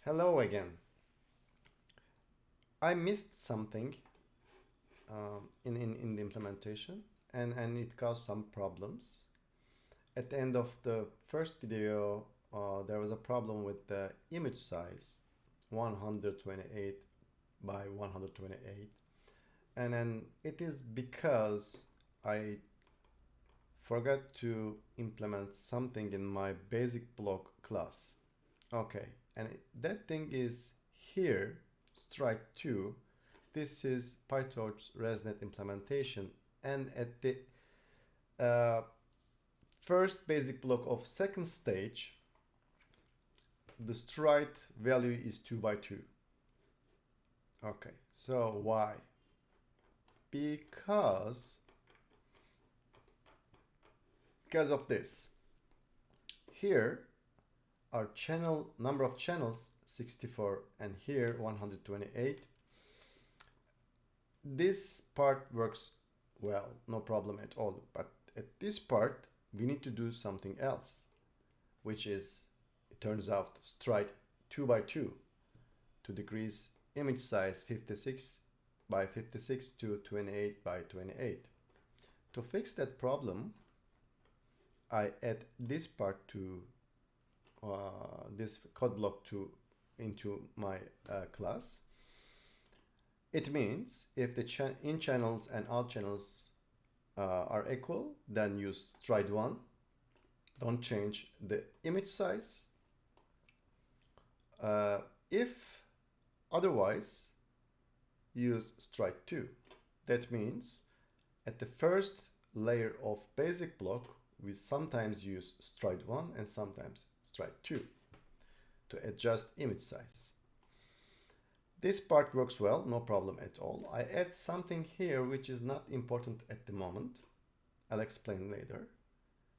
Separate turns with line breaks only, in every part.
Hello again. I missed something in the implementation and it caused some problems. At the end of the first video, there was a problem with the image size 128 by 128, and then it is because I forgot to implement something in my basic block class. Okay, and that thing is here, strike 2. This is PyTorch Resnet implementation, and at the first basic block of second stage, the stride value is 2 by 2. Okay, so why? Because of this. Here our channel number of channels 64 and here 128. This part works well, no problem at all, but at this part we need to do something else, which is, it turns out, stride 2 by 2 to decrease image size 56 by 56 to 28 by 28. To fix that problem, I add this part to this code block into my class. It means if the in channels and out channels are equal, then use stride 1. Don't change the image size. If otherwise, use stride 2. That means at the first layer of basic block, we sometimes use stride 1 and sometimes stride 2 to adjust image size. This part works well, no problem at all. I add something here which is not important at the moment. I'll explain later.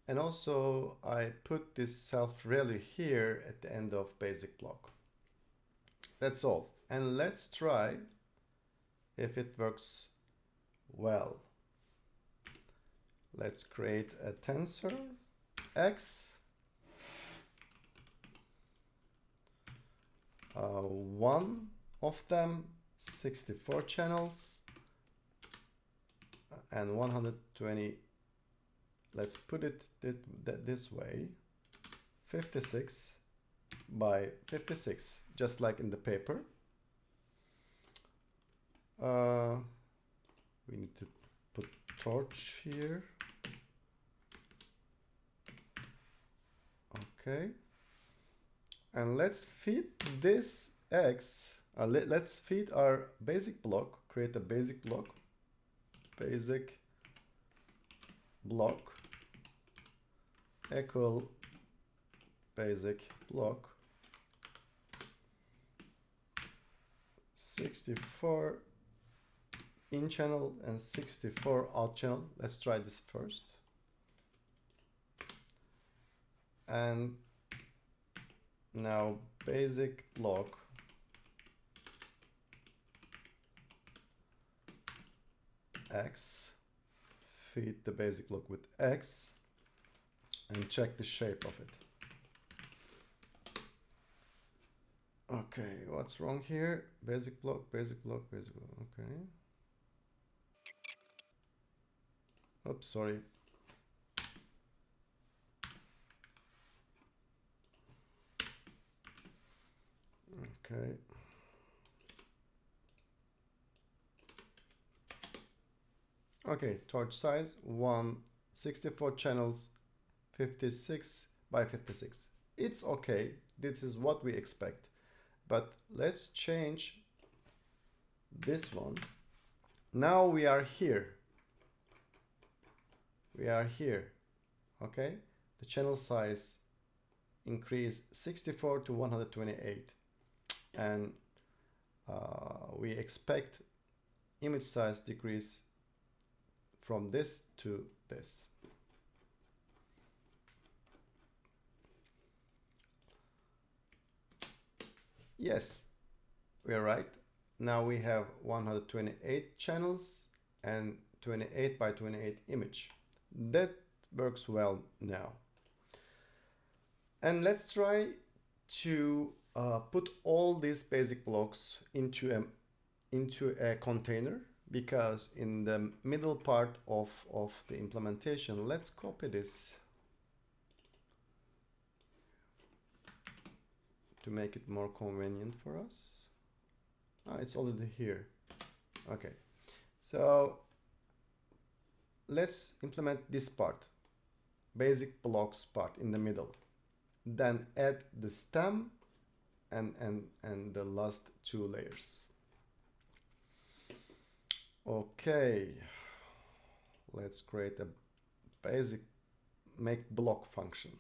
And also I put this self-value here at the end of basic block. That's all. And let's try if it works well. Let's create a tensor x. One of them 64 channels and 120. Let's put it this way, 56 by 56, just like in the paper. We need to put torch here. Okay, and let's feed this x. Let's feed our basic block. Create a basic block. Basic block equal basic block 64 in channel and 64 out channel. Let's try this first. And now basic block x, feed the basic block with x and check the shape of it. Okay, what's wrong here? Basic block, basic block, basic block. Okay. Oops, sorry. Okay. Okay, torch size 164 channels, 56 by 56. It's okay. This is what we expect. But let's change this one. Now we are here. We are here. Okay? The channel size increased 64 to 128. And we expect image size decrease from this to this. Yes, we are right. Now we have 128 channels and 28 by 28 image. That works well now. And let's try to put all these basic blocks into a container, because in the middle part of the implementation, let's copy this to make it more convenient for us. It's already here. Okay, so let's implement this part, basic blocks part in the middle, then add the stem and the last two layers. Okay, let's create a basic make block function.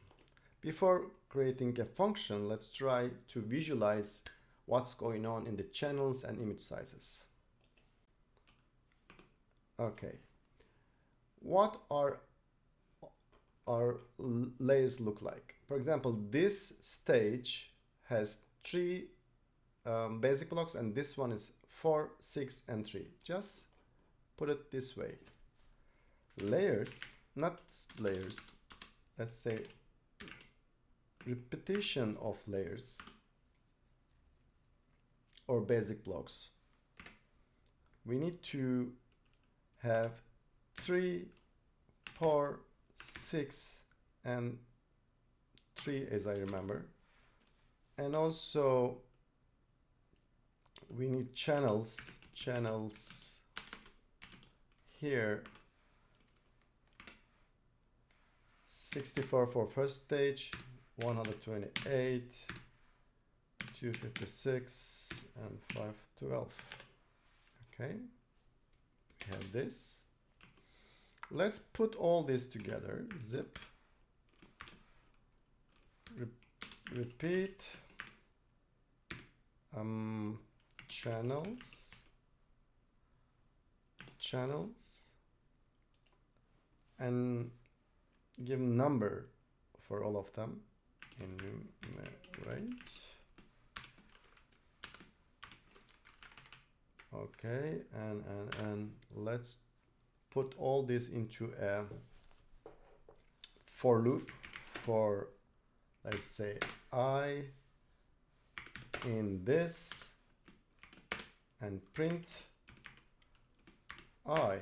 Before creating a function, let's try to visualize what's going on in the channels and image sizes. Okay, what are our layers look like? For example, this stage has 3 basic blocks, and this one is 4, 6, and 3. Just put it this way. Layers, not layers, let's say repetition of layers or basic blocks. We need to have 3, 4, 6, and 3, as I remember. And also we need channels here, 64 for first stage, 128, 256, and 512. Okay, we have this. Let's put all this together. Zip, repeat, channels, and give number for all of them. Enumerate. Okay, and let's put all this into a for loop for, let's say, I in this, and print I.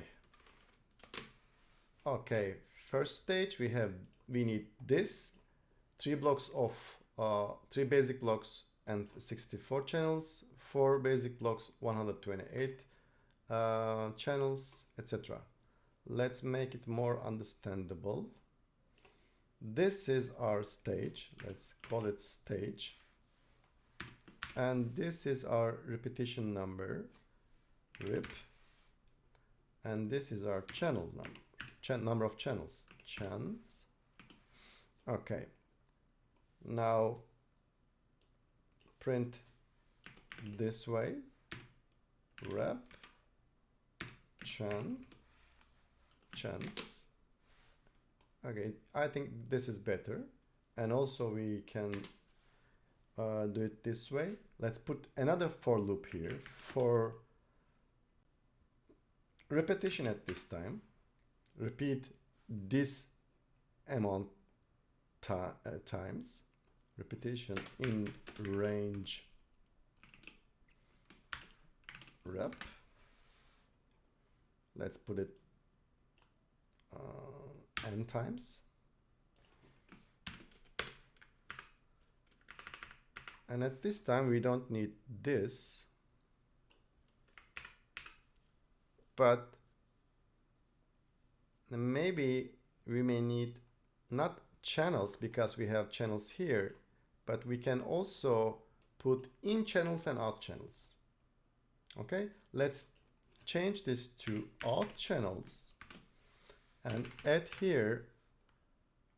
Okay, first stage we need this 3 blocks of 3 basic blocks and 64 channels, 4 basic blocks, 128 channels, etc. Let's make it more understandable. This is our stage. Let's call it stage. And this is our repetition number, rep. And this is our channel number, number of channels, chans. Okay. Now print this way, rep, chans. Okay, I think this is better. And also we can do it this way. Let's put another for loop here for repetition at this time. Repeat this amount times. Repetition in range rep. Let's put it n times. And at this time we don't need this, but maybe we may need not channels, because we have channels here, but we can also put in channels and out channels. Okay, let's change this to out channels and add here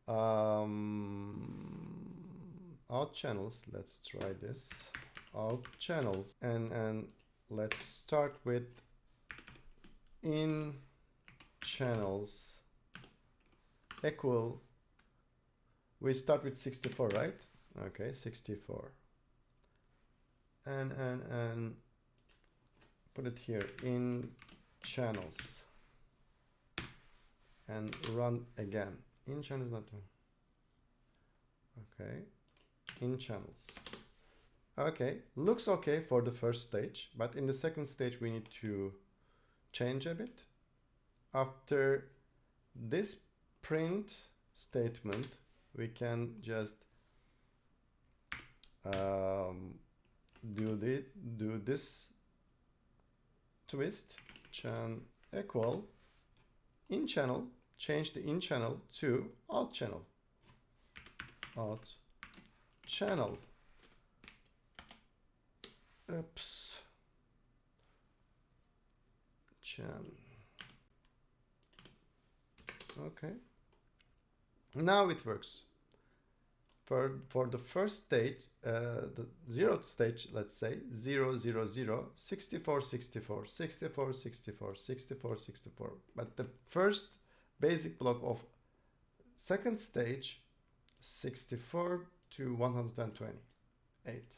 out channels. Let's try this, out channels, and let's start with in channels equal, we start with 64, right? Okay, 64, and put it here in channels and run again. In channels, not okay, in channels. Okay, looks okay for the first stage, but in the second stage we need to change a bit. After this print statement, we can just do this twist chan equal in channel, change the in channel to out channel. Out channel. Oops. Chan. Okay. Now it works. For the first stage, the zeroth stage, let's say 0, 0, 0, 64, 64, 64, 64, 64, 64. But the first basic block of second stage, 64 to 128.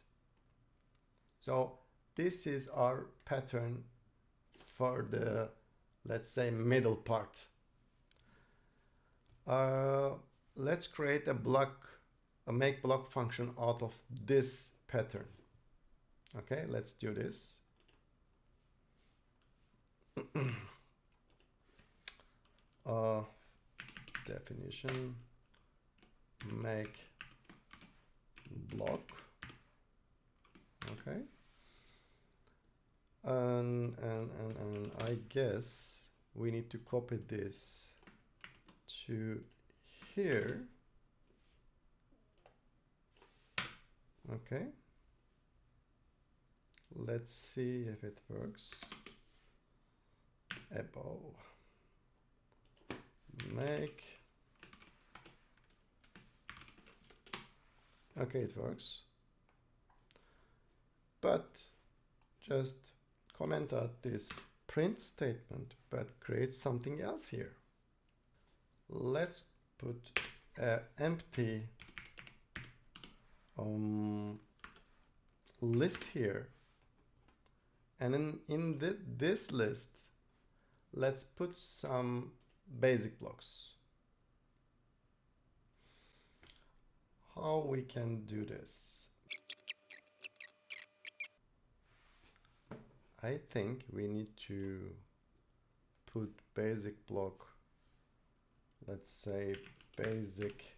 So this is our pattern for the, let's say, middle part. Let's create a block, a make block function out of this pattern. Okay, let's do this. Definition make block. Okay. And I guess we need to copy this to here. Okay. Let's see if it works. Above. Make. Okay, it works. But just comment out this print statement, but create something else here. Let's put an empty list here. And in this list, let's put some basic blocks. How we can do this? I think we need to put basic block, let's say basic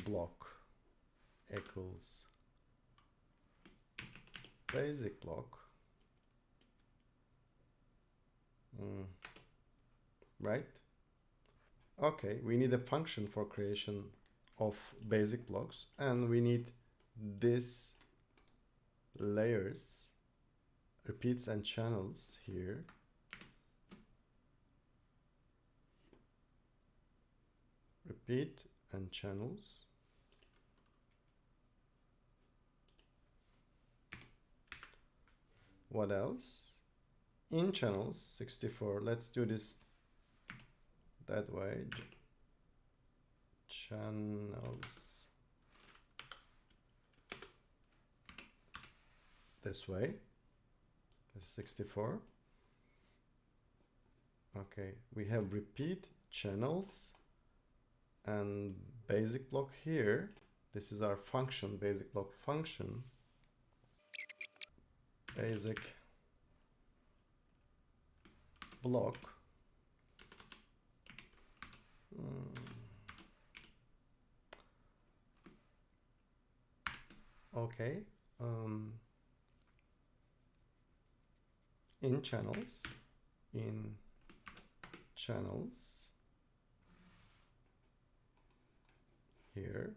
block equals basic block, right? Okay, we need a function for creation of basic blocks, and we need this layers, repeats and channels here. Repeat and channels. What else? In channels 64. Let's do this that way. Channels this way. This is 64. Okay, we have repeat channels and basic block here. This is our function, basic block function. Basic block. Okay. In channels. Here.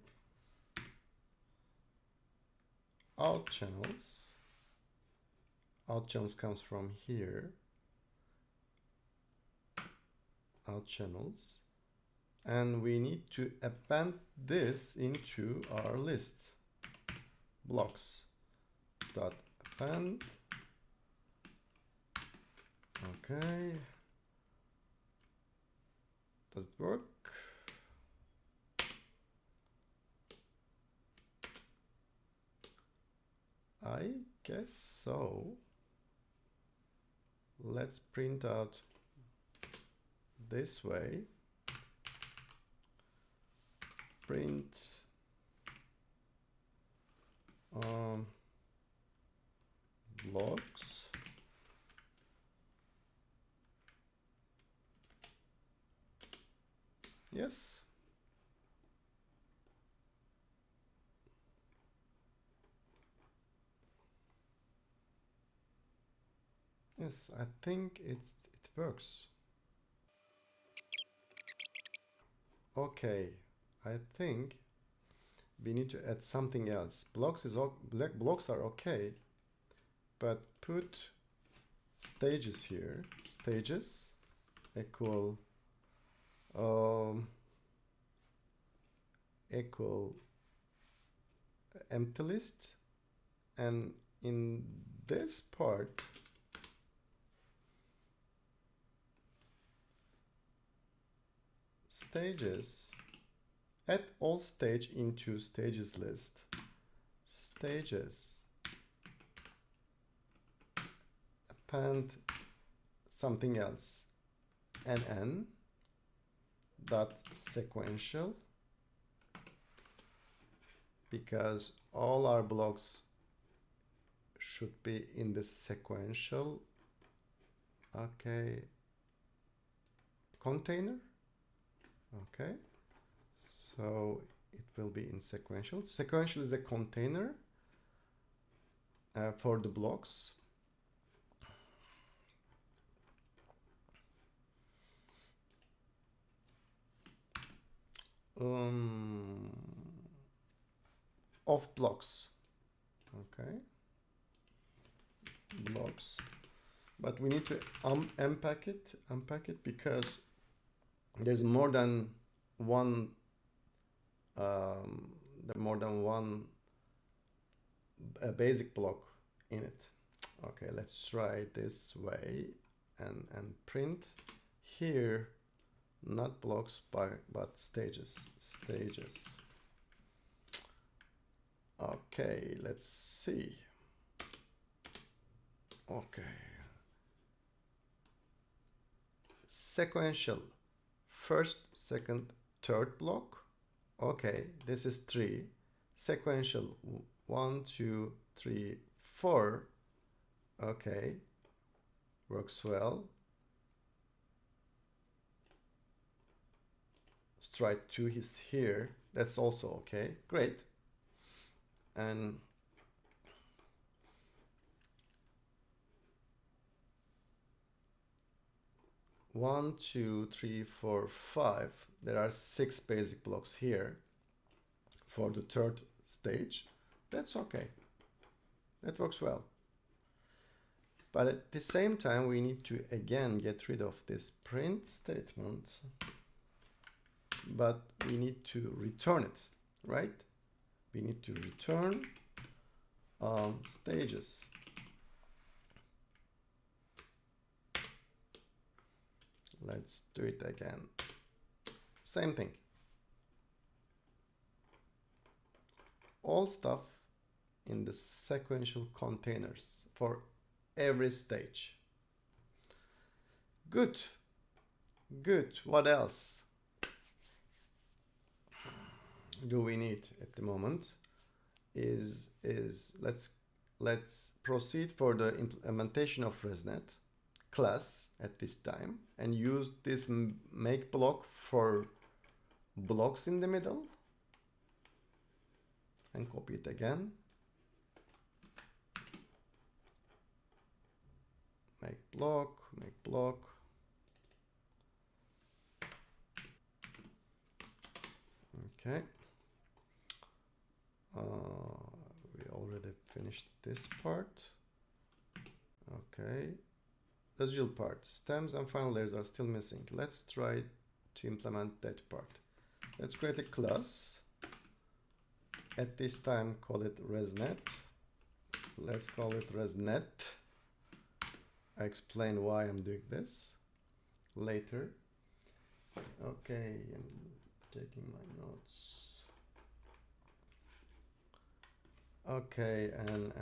Out channels. Out channels comes from here. Out channels. And we need to append this into our list. Blocks dot append. Okay. Does it work? I guess so. Let's print out this way. Print blocks. Yes. Yes, I think it works. Okay, I think we need to add something else. Blocks are okay, but put stages here. Stages equal equal empty list, and in this part stages, add all stage into stages list. Stages append something else, nn dot sequential, because all our blocks should be in the sequential, okay, container. Okay, so it will be in sequential. Sequential is a container for the blocks. Of blocks. Okay, blocks, but we need to unpack it because there's more than one basic block in it. Okay, let's try this way and print here not blocks but stages. Okay, let's see. Okay, sequential, first, second, third block. Okay, this is 3. Sequential 1 2 3 4. Okay, works well. Stride 2 is here, that's also okay, great. And one, 2, 3, 4, 5. There are 6 basic blocks here for the third stage. That's okay. That works well. But at the same time, we need to again get rid of this print statement. But we need to return it, right? We need to return stages. Let's do it again. Same thing. All stuff in the sequential containers for every stage. Good. Good. What else do we need at the moment? Is let's proceed for the implementation of Resnet class at this time and use this make block for blocks in the middle and copy it again. Make block. Okay. We already finished this part. Okay. Residual part. Stems and final layers are still missing. Let's try to implement that part. Let's create a class. At this time, call it Resnet. Let's call it Resnet. I explain why I'm doing this later. Okay, I'm taking my notes. Okay, and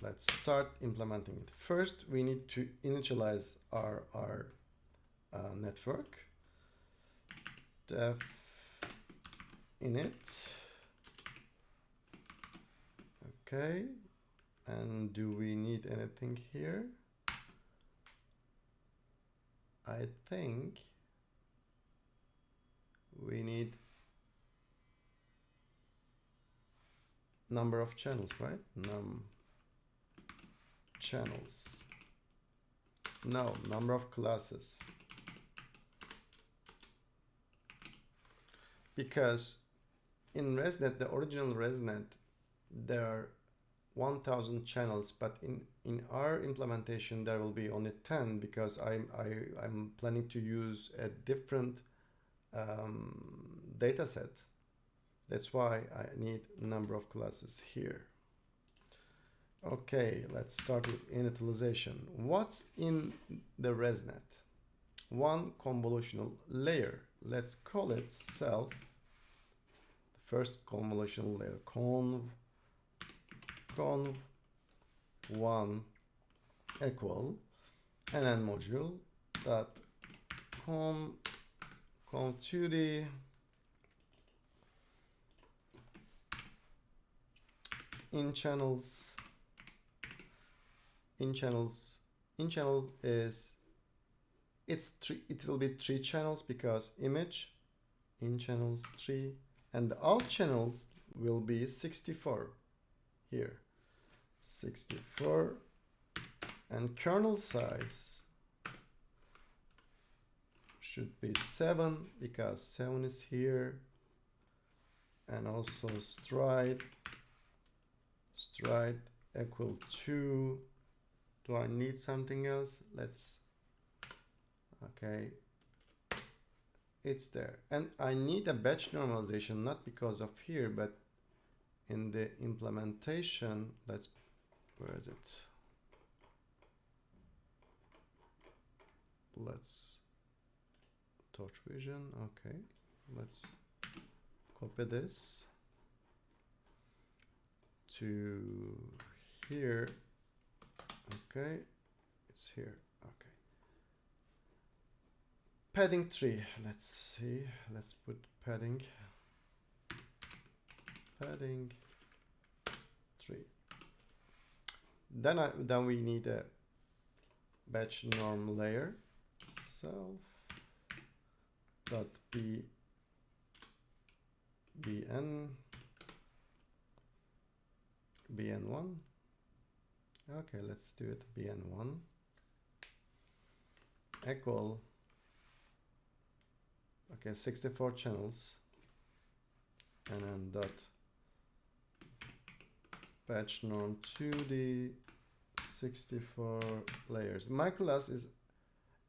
let's start implementing it. First, we need to initialize our network. Def init. Okay, And do we need anything here? I think we need number of channels, right? Channels. No, number of classes. Because in Resnet, the original Resnet, there are 1000 channels, but in our implementation there will be only 10 because I'm planning to use a different data set. That's why I need number of classes here. Okay, let's start with initialization. What's in the Resnet? One convolutional layer. Let's call it self. The first convolutional layer, conv 1 equal nn module dot conv2d in channel is it will be 3 channels because image in channels 3, and the out channels will be 64 here, 64, and kernel size should be 7 because 7 is here, and also stride equal 2. Do I need something else? Okay, it's there. And I need a batch normalization, not because of here, but in the implementation. Where is it? Let's touch vision. Okay, let's copy this to here. Okay, it's here. Okay, padding 3. Let's see, let's put padding 3. Then we need a batch norm layer, self dot bn1. Okay, let's do it. bn1 equal, okay, 64 channels, and then dot batch norm 2d 64 layers. My class is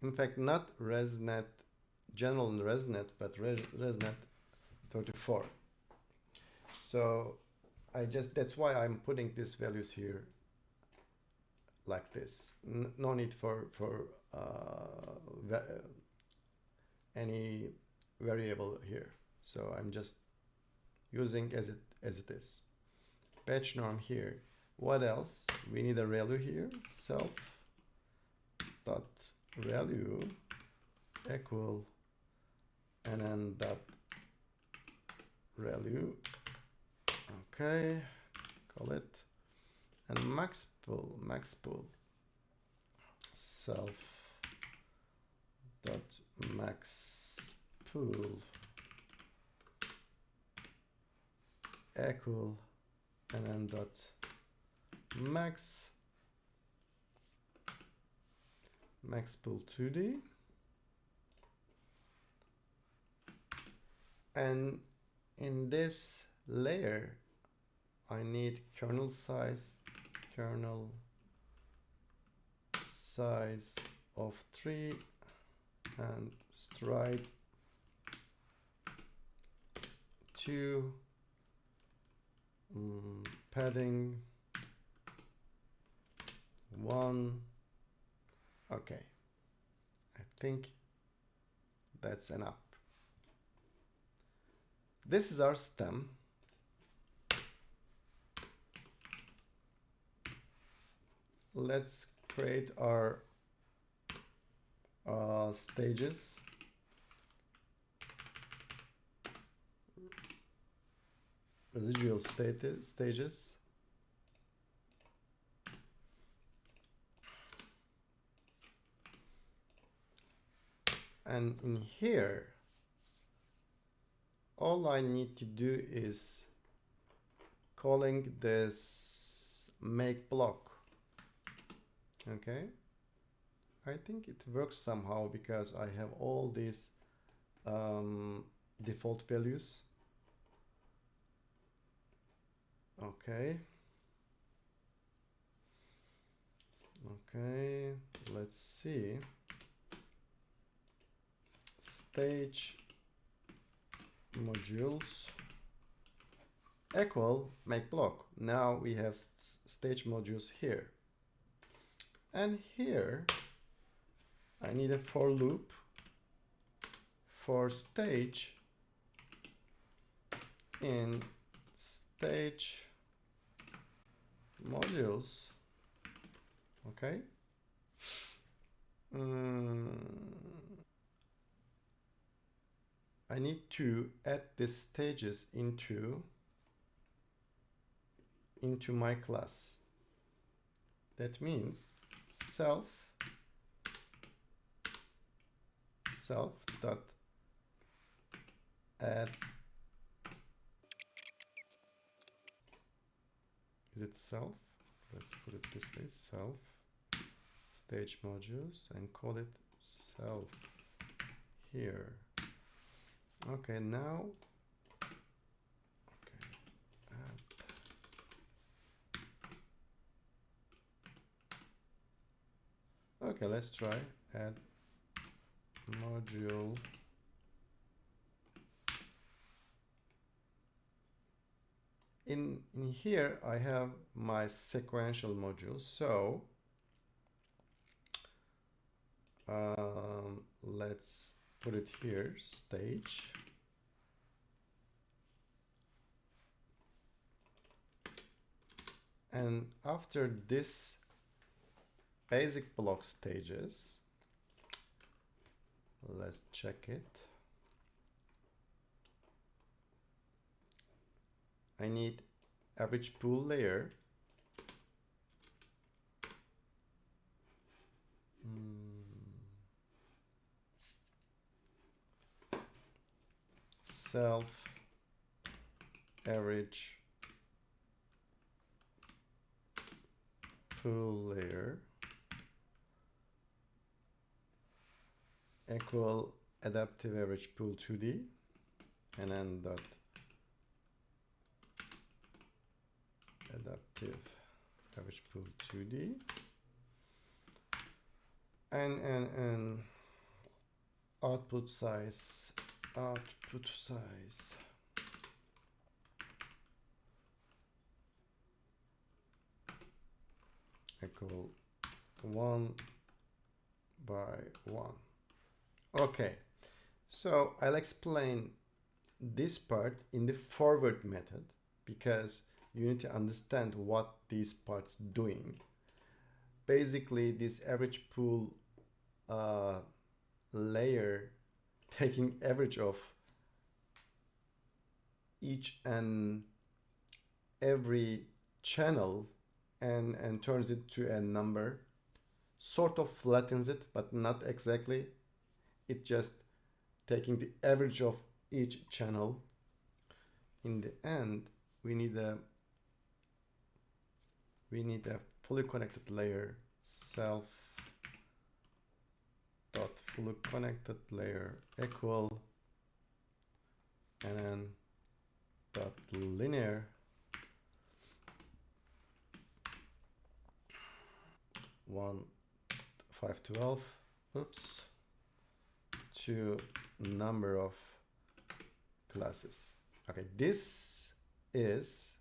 in fact not Resnet general Resnet, but Resnet 34. So that's why I'm putting these values here like this. No need for any variable here. So I'm just using as it is. Batch norm here. What else? We need a value here. Self dot value equal nn dot value. Okay, call it, and max pool self dot max pool equal nn dot max pool 2d, and in this layer I need kernel size of 3 and stride 2, padding 1. Okay, I think that's enough. This is our stem. Let's create our stages. Residual stages. And in here, all I need to do is calling this make block. Okay, I think it works somehow because I have all these default values. Okay. Okay, let's see. Stage modules equal make block. Now we have stage modules here. And here I need a for loop for stage in stage modules. Okay. I need to add these stages into my class. That means self dot add, is it self? Let's put it this way, self stage modules, and call it self here. Okay, now okay, let's try add module in here. I have my sequential modules, so let's put it here, stage, and after this basic block stages, let's check it. I need average pool layer. Self average pool layer equal adaptive average pool 2D, and then dot adaptive average pool 2D, and output size equal 1 by 1. Okay, so I'll explain this part in the forward method because you need to understand what these parts doing. Basically, this average pool layer taking average of each and every channel and turns it to a number, sort of flattens it, but not exactly. It just taking the average of each channel. In the end, we need a fully connected layer, self dot fully connected layer equal, and then dot linear 1,512, oops, to number of classes. Okay, this is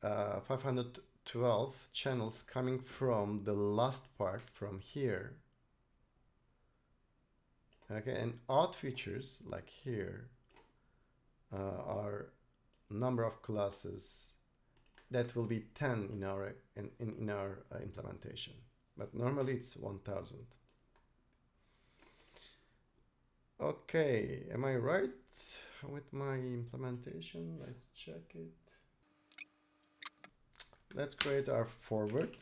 512 channels coming from the last part from here. Okay, and odd features like here are number of classes that will be 10 in our implementation, but normally it's 1000. Okay, am I right with my implementation? Let's check it. Let's create our forward.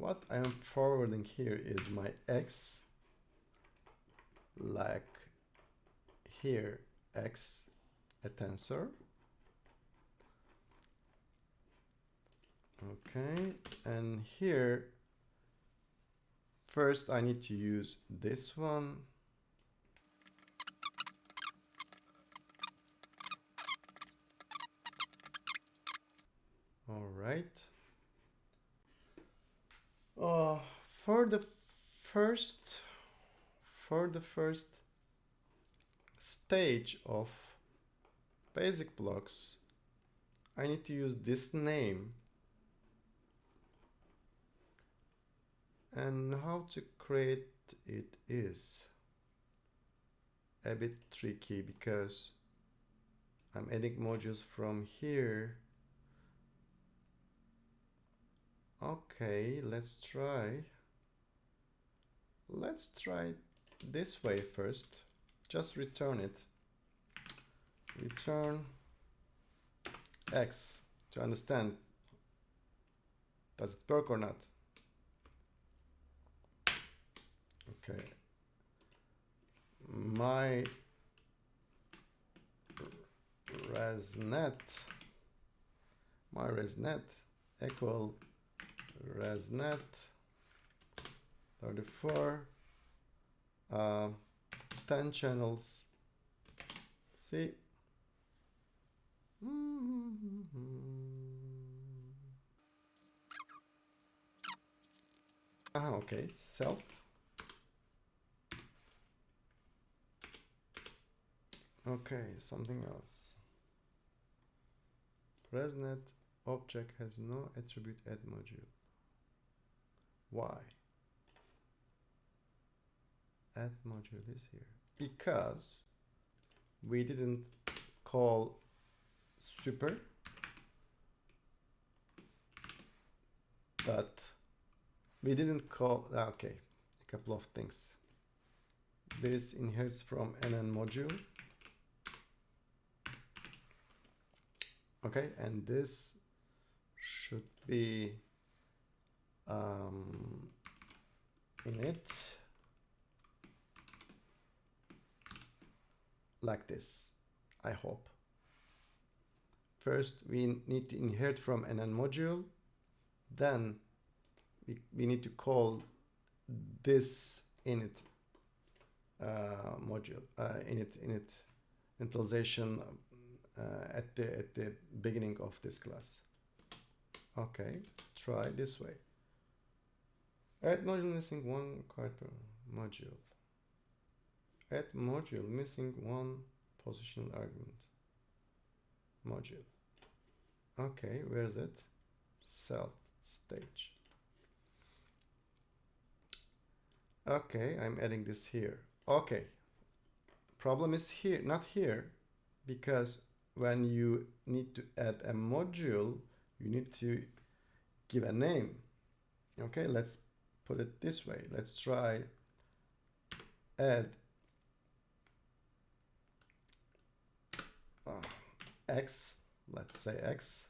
what I am forwarding here is my x, like here x, a tensor. Okay, and here first I need to use this one. All right. For the first stage of basic blocks, I need to use this name. And how to create it is a bit tricky because I'm adding modules from here. Okay, let's try this way first. Just return it. Return x to understand does it work or not. Okay, my resnet equal resnet 34 10 channels. See, okay, self. Okay, something else. Resnet object has no attribute add module. Why? Add module is here because we didn't call super, but we didn't call, okay, a couple of things. This inherits from NN module. Okay, and this should be init like this, I hope. First, we need to inherit from NN module. Then we need to call this init module, init initialization at the beginning of this class. Okay, try this way. Add module missing one required per module. Add module missing one positional argument. Module. Okay, where is it? Self stage. Okay, I'm adding this here. Okay, problem is here, not here, because when you need to add a module, you need to give a name. Okay, let's put it this way. Let's try add x, let's say x.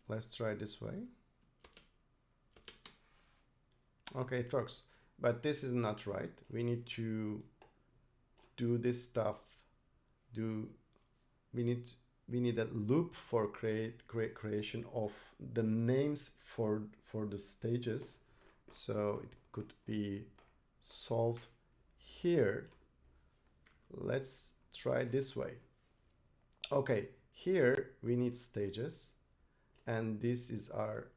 Let's try this way. Okay, it works, but this is not right. We need to do this stuff. We need a loop for creation of the names for the stages. So it could be solved here. Let's try this way. Okay, here we need stages, and this is our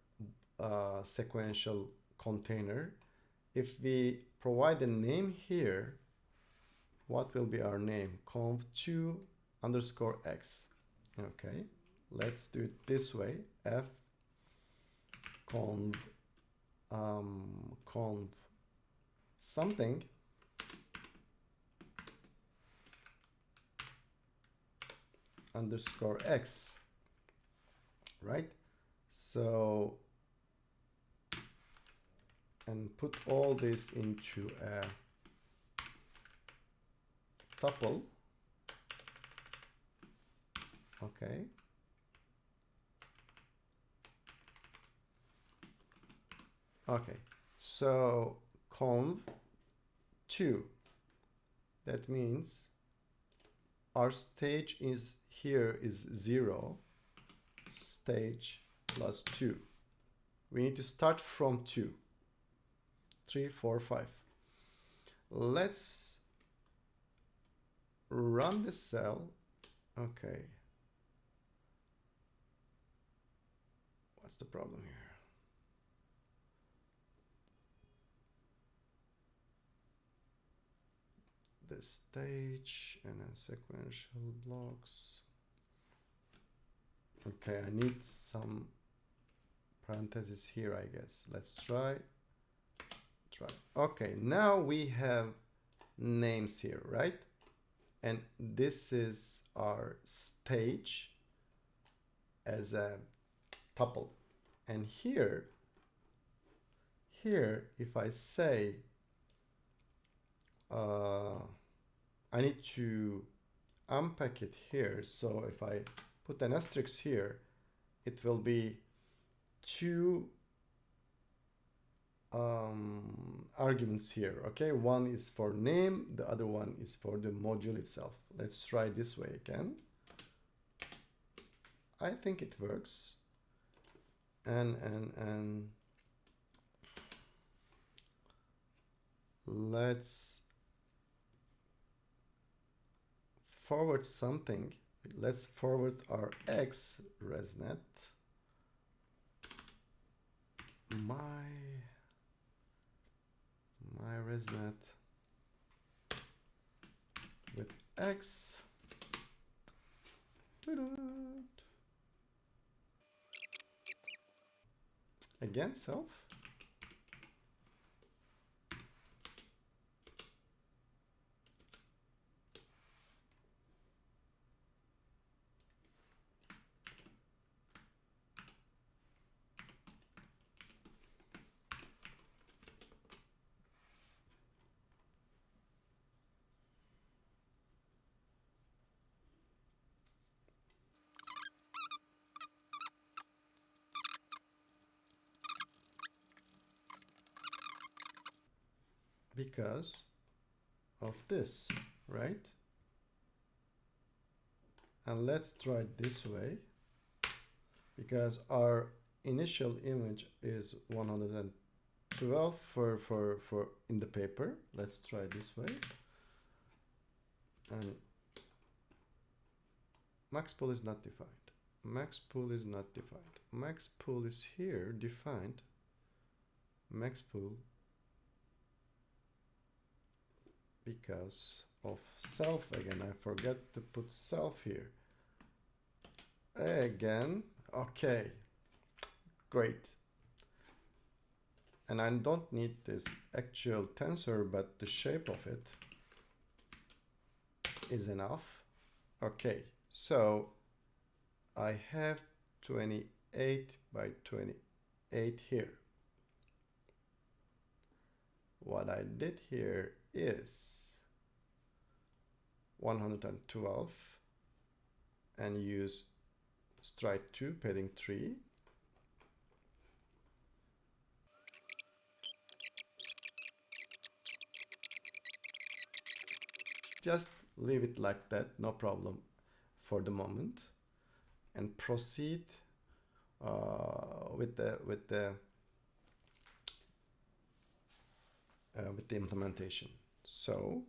sequential container. If we provide a name here, what will be our name? conv2 underscore x. Okay, let's do it this way. F conv conv something underscore x, right? So, and put all this into a tuple. Okay, Okay, so conv 2. That means our stage is here is 0. Stage plus 2. We need to start from 2. 3, 4, 5. Let's run the cell. Okay. What's the problem here? The stage and then sequential blocks. Okay, I need some parentheses here, I guess. Let's try. Okay, now we have names here, right? And this is our stage as a tuple. And here, if I say I need to unpack it here, so if I put an asterisk here, it will be 2 arguments here. Okay, one is for name, the other one is for the module itself. Let's try this way again. I think it works. And let's forward something. Let's forward our X resnet. My resnet with X. Again, self. Because of this, right? And let's try it this way, because our initial image is 112 for in the paper. Let's try this way. And max pool is not defined. Max pool is not defined. Max pool is here defined. Max pool because of self again. I forgot to put self here. Again, okay, great. And I don't need this actual tensor, but the shape of it is enough. Okay, so I have 28 by 28 here. What I did here is 112 and use stride 2, padding 3. Just leave it like that, no problem for the moment, and proceed with the implementation. So,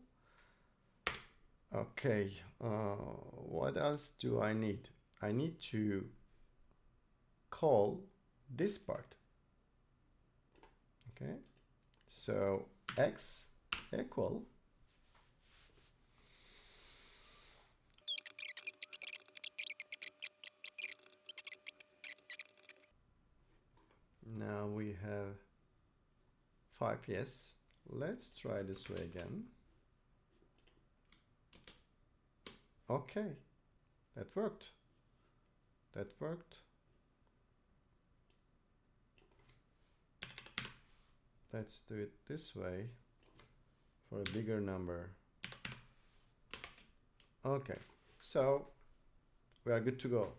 okay, what else do I need? I need to call this part. Okay, so x equal now we have 5. Yes, let's try this way again. Okay, that worked. That worked. Let's do it this way for a bigger number. Okay, so we are good to go.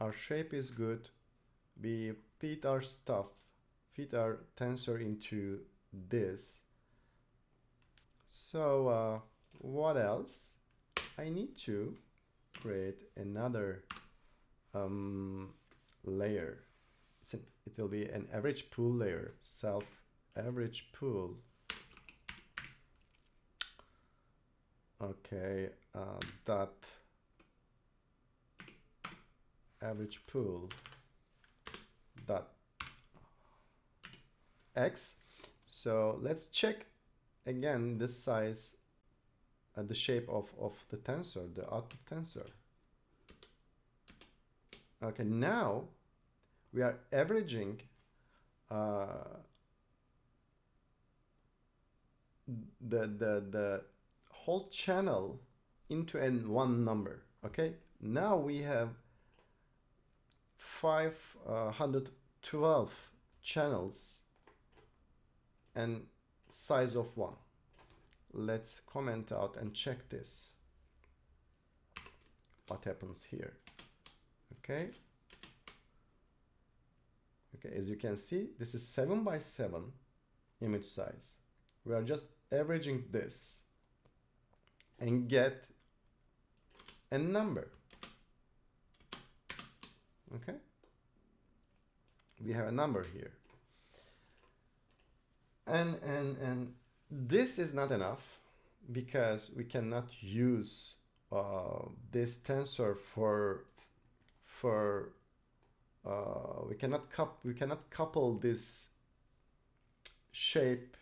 Our shape is good. We repeat our stuff fit our tensor into this. So what else? I need to create another layer. It will be an average pool layer, self average pool. Okay, dot average pool dot x. So let's check again this size and the shape of the tensor, the output tensor. Okay, now we are averaging the whole channel into one number. Okay, now we have 512 channels and size of 1. Let's comment out and check this. What happens here? Okay, as you can see, this is 7 by 7 image size. We are just averaging this and get a number. Okay, we have a number here, and this is not enough, because we cannot use this tensor we cannot couple this shape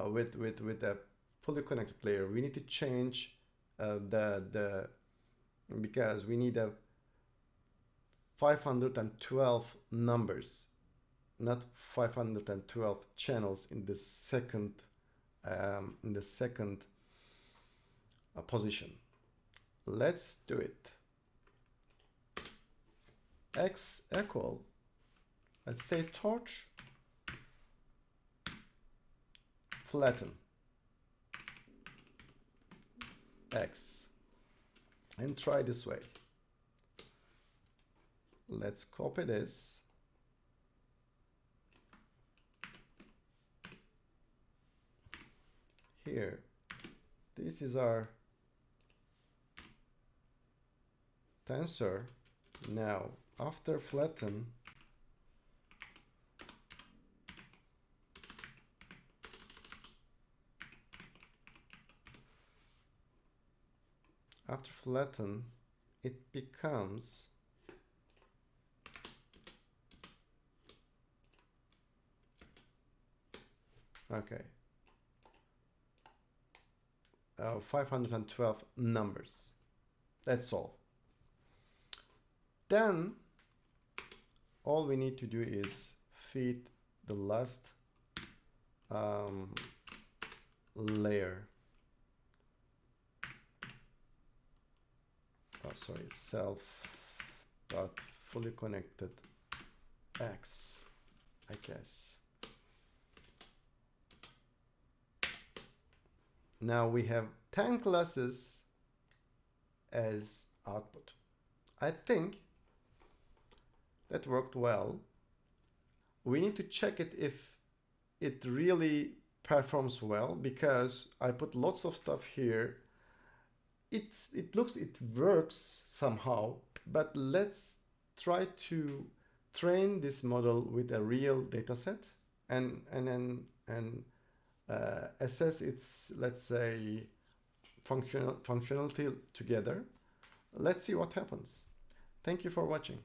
with a fully connected layer. We need to change because we need a 512 numbers, not 512 channels in the second position. Let's do it. X equal, let's say torch flatten X, and try this way. Let's copy this. Here, this is our tensor. Now, after flatten, it becomes okay, 512 numbers. That's all. Then all we need to do is feed the last layer. Self dot fully connected X, I guess. Now we have 10 classes as output. I think that worked well. We need to check it if it really performs well, because I put lots of stuff here. It works somehow, but let's try to train this model with a real data set and assess its, let's say, functionality together. Let's see what happens. Thank you for watching.